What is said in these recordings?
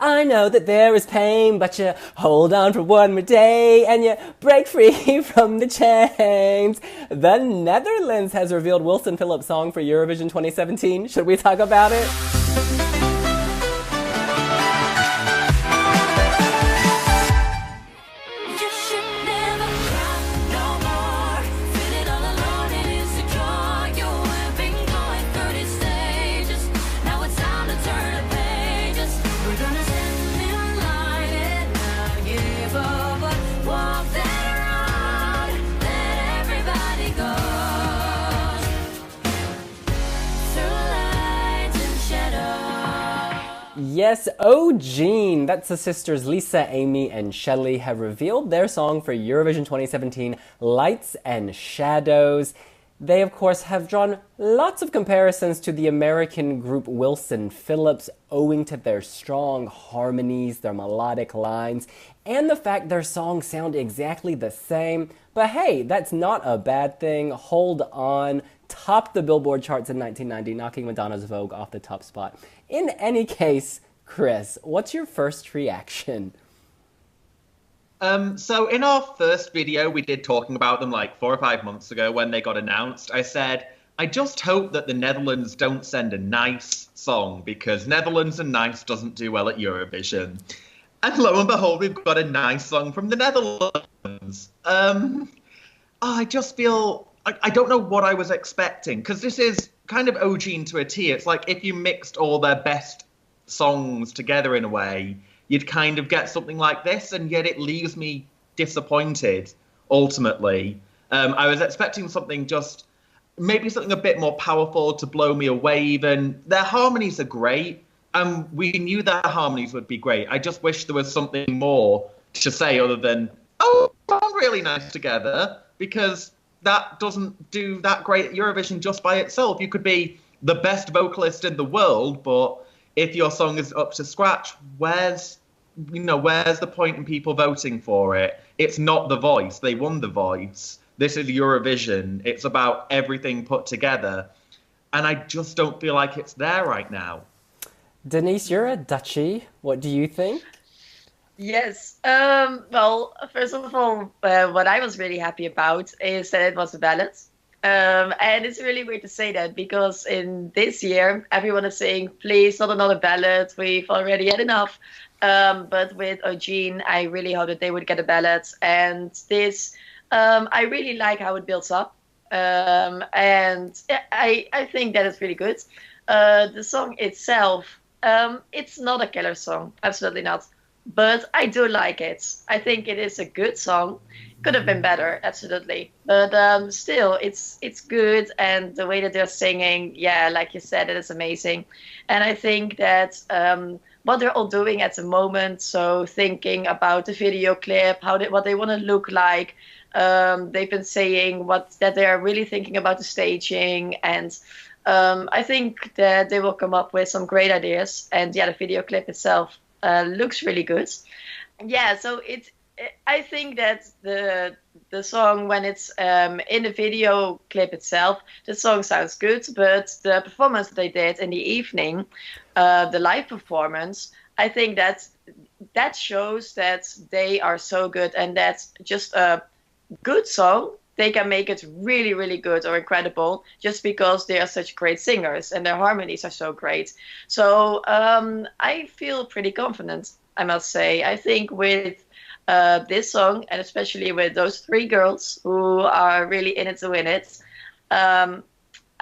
I know that there is pain, but you hold on for one more day and you break free from the chains. The Netherlands has revealed Wilson Phillips' song for Eurovision 2017. Should we talk about it? Yes, G3ne, that's the sisters Lisa, Amy, and Shelley, have revealed their song for Eurovision 2017, Lights and Shadows. They, of course, have drawn lots of comparisons to the American group Wilson Phillips, owing to their strong harmonies, their melodic lines, and the fact their songs sound exactly the same. But hey, that's not a bad thing. Hold on. Topped the Billboard charts in 1990, knocking Madonna's Vogue off the top spot. In any case, Chris, what's your first reaction? So in our first video we did talking about them like 4 or 5 months ago when they got announced, I said, I just hope that the Netherlands don't send a nice song because Netherlands and nice doesn't do well at Eurovision. And lo and behold, we've got a nice song from the Netherlands. I just feel, I don't know what I was expecting because this is kind of G3ne to a T. It's like if you mixed all their best songs together in a way, you'd kind of get something like this, and yet it leaves me disappointed, ultimately. I was expecting something just, maybe something a bit more powerful to blow me away even. Their harmonies are great, and we knew their harmonies would be great. I just wish there was something more to say other than, oh, they sound really nice together, because that doesn't do that great at Eurovision just by itself. You could be the best vocalist in the world, but if your song is up to scratch, where's the point in people voting for it? It's not The Voice. They won The Voice. This is Eurovision. It's about everything put together. And I just don't feel like it's there right now. Denise, you're a Dutchie. What do you think? Yes. Well, first of all, what I was really happy about is that it was a ballad. And it's really weird to say that because in this year, everyone is saying, please, not another ballad. We've already had enough. But with G3ne, I really hope that they would get a ballad. And this, I really like how it builds up. And I think that it's really good. The song itself, it's not a killer song. Absolutely not. But I do like it. I think it is a good song. Could have been better, absolutely. But still, it's good. And the way that they're singing, yeah, like you said, it is amazing. And I think that what they're all doing at the moment, so thinking about the video clip, what they want to look like. They've been saying that they are really thinking about the staging. And I think that they will come up with some great ideas. And yeah, the video clip itself looks really good. Yeah, so I think that the song, when it's in the video clip itself, the song sounds good, but the performance they did in the evening, the live performance, I think that shows that they are so good, and that's just a good song. They can make it really, really good or incredible just because they are such great singers and their harmonies are so great. So I feel pretty confident, I must say. I think with this song, and especially with those 3 girls who are really in it to win it. I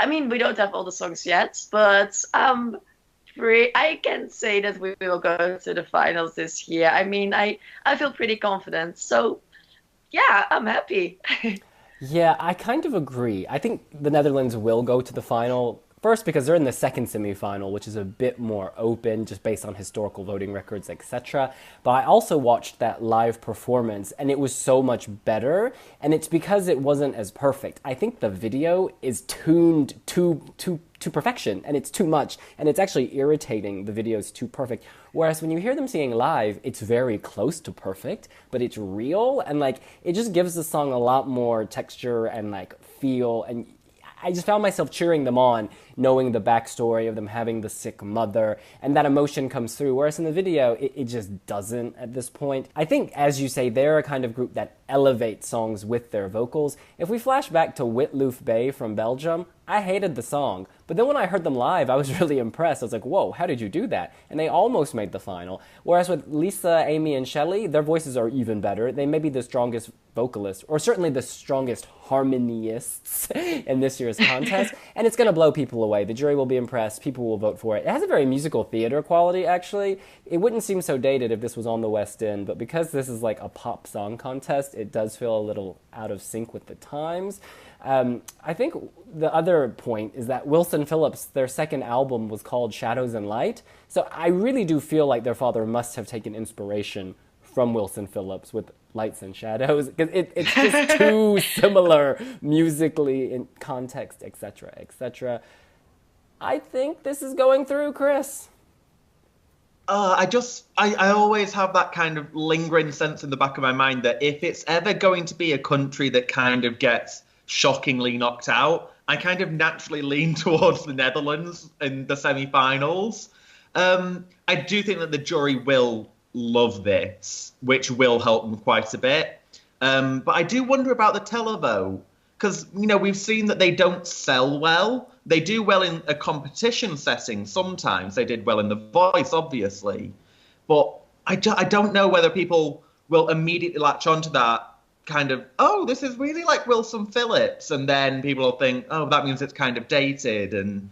mean, we don't have all the songs yet, but I can say that we will go to the finals this year. I mean, I feel pretty confident. So, yeah, I'm happy. Yeah, I kind of agree. I think the Netherlands will go to the final. First, because they're in the second semifinal, which is a bit more open, just based on historical voting records, etc. But I also watched that live performance, and it was so much better. And it's because it wasn't as perfect. I think the video is tuned to perfection, and it's too much. And it's actually irritating. The video is too perfect. Whereas when you hear them singing live, it's very close to perfect, but it's real, and like it just gives the song a lot more texture and like feel. And I just found myself cheering them on, knowing the backstory of them having the sick mother, and that emotion comes through. Whereas in the video, it just doesn't at this point. I think, as you say, they're a kind of group that elevates songs with their vocals. If we flash back to Witloof Bay from Belgium, I hated the song. But then when I heard them live, I was really impressed. I was like, whoa, how did you do that? And they almost made the final. Whereas with Lisa, Amy, and Shelley, their voices are even better. They may be the strongest vocalists, or certainly the strongest harmonists in this year's contest. And it's going to blow people away. The jury will be impressed. People will vote for it. It has a very musical theater quality, actually. It wouldn't seem so dated if this was on the West End, but because this is like a pop song contest, it does feel a little out of sync with the times. I think the other point is that Wilson Phillips, their second album was called Shadows and Light. So I really do feel like their father must have taken inspiration from Wilson Phillips with Lights and Shadows, because it's just too similar musically in context, etc., etc. I think this is going through, Chris. I always have that kind of lingering sense in the back of my mind that if it's ever going to be a country that kind of gets shockingly knocked out, I kind of naturally lean towards the Netherlands in the semi-finals. I do think that the jury will love this, which will help them quite a bit. But I do wonder about the televote, because, you know, we've seen that they don't sell well. They do well in a competition setting sometimes. They did well in The Voice, obviously. But I don't know whether people will immediately latch onto that kind of, oh, this is really like Wilson Phillips. And then people will think, oh, that means it's kind of dated. And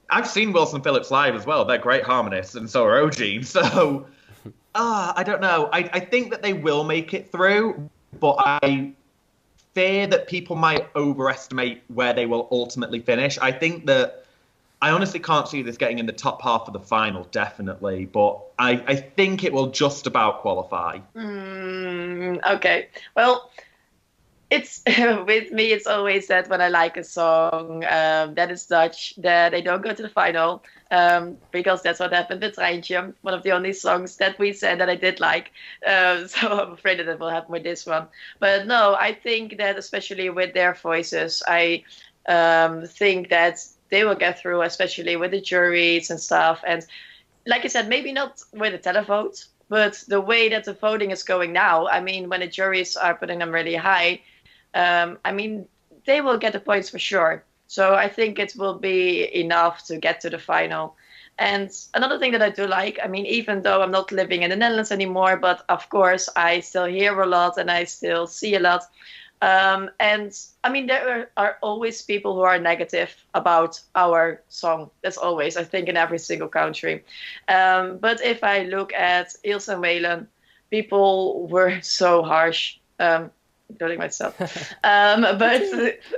I've seen Wilson Phillips live as well. They're great harmonists, and so are O'Gene. So, I don't know. I think that they will make it through, but I fear that people might overestimate where they will ultimately finish. I think that I honestly can't see this getting in the top half of the final, definitely, but I think it will just about qualify. Okay. Well, it's with me, it's always that when I like a song that is Dutch, that they don't go to the final, because that's what happened with Treintje, one of the only songs that we said that I did like. So I'm afraid that it will happen with this one. But no, I think that especially with their voices, I think that they will get through, especially with the juries and stuff. And like I said, maybe not with the televote, but the way that the voting is going now, I mean, when the juries are putting them really high, I mean, they will get the points for sure. So I think it will be enough to get to the final. And another thing that I do like, I mean, even though I'm not living in the Netherlands anymore, but of course I still hear a lot and I still see a lot. And I mean, there are always people who are negative about our song. That's always, I think, in every single country. But if I look at Ilse and Waylon, people were so harsh. Including myself. But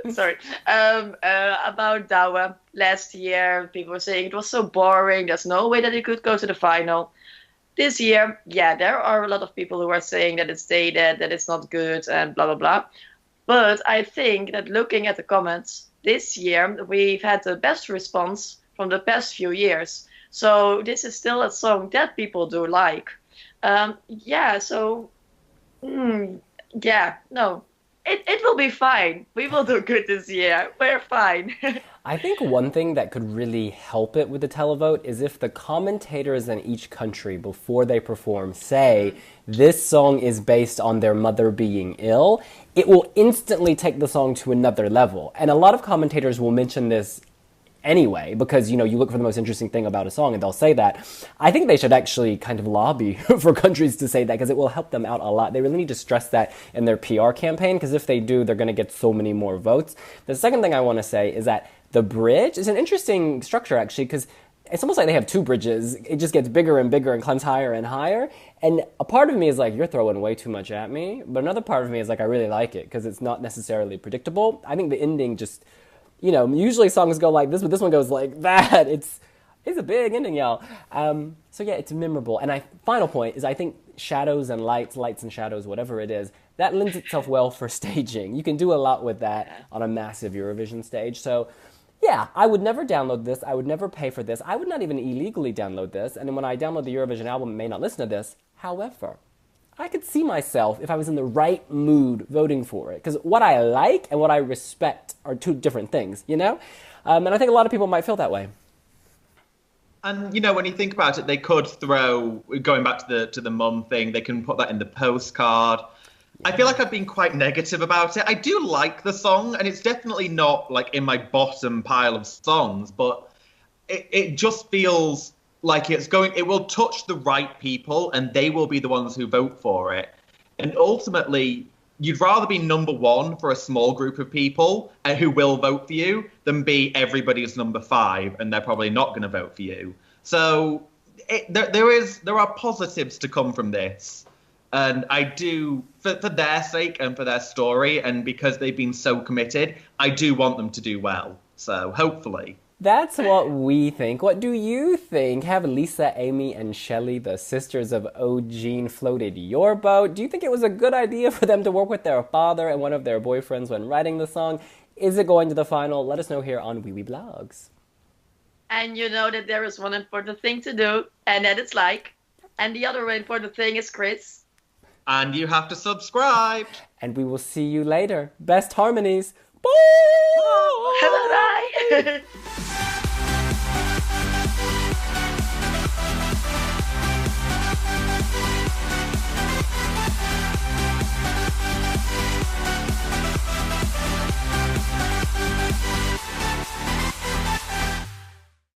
sorry. About Douwe last year, people were saying it was so boring. There's no way that it could go to the final. This year, yeah, there are a lot of people who are saying that it's dated, that it's not good, and blah, blah, blah. But I think that looking at the comments this year, we've had the best response from the past few years. So this is still a song that people do like. Yeah, so... yeah, no, it will be fine. We will do good this year. We're fine. I think one thing that could really help it with the televote is if the commentators in each country, before they perform, say this song is based on their mother being ill, it will instantly take the song to another level. And a lot of commentators will mention this anyway, because, you know, you look for the most interesting thing about a song and they'll say that. I think they should actually kind of lobby for countries to say that, because it will help them out a lot. They really need to stress that in their PR campaign, because if they do, they're going to get so many more votes. The second thing I want to say is that the bridge is an interesting structure, actually, because it's almost like they have two bridges. It just gets bigger and bigger and climbs higher and higher. And a part of me is like, you're throwing way too much at me. But another part of me is like, I really like it, because it's not necessarily predictable. I think the ending just... You know, usually songs go like this, but this one goes like that. It's a big ending, y'all. So yeah, it's memorable. And final point is I think shadows and lights and shadows, whatever it is, that lends itself well for staging. You can do a lot with that on a massive Eurovision stage. So yeah, I would never download this. I would never pay for this. I would not even illegally download this. And when I download the Eurovision album, I may not listen to this. However, I could see myself, if I was in the right mood, voting for it. Because what I like and what I respect are two different things, you know? And I think a lot of people might feel that way. And, you know, when you think about it, they could throw, going back to the mum thing, they can put that in the postcard. I feel like I've been quite negative about it. I do like the song, and it's definitely not, like, in my bottom pile of songs, but it just feels like it will touch the right people, and they will be the ones who vote for it. And ultimately, you'd rather be number one for a small group of people who will vote for you than be everybody's number 5, and they're probably not going to vote for you. So there are positives to come from this. And I do, for their sake and for their story, and because they've been so committed, I do want them to do well. So hopefully. That's what we think. What do you think? Have Lisa, Amy, and Shelley, the sisters of G3ne, floated your boat? Do you think it was a good idea for them to work with their father and one of their boyfriends when writing the song? Is it going to the final? Let us know here on Wee Wee Blogs. And you know that there is one important thing to do, and that is like. And the other important thing is Chris. And you have to subscribe. And we will see you later. Best harmonies. Bye! Bye!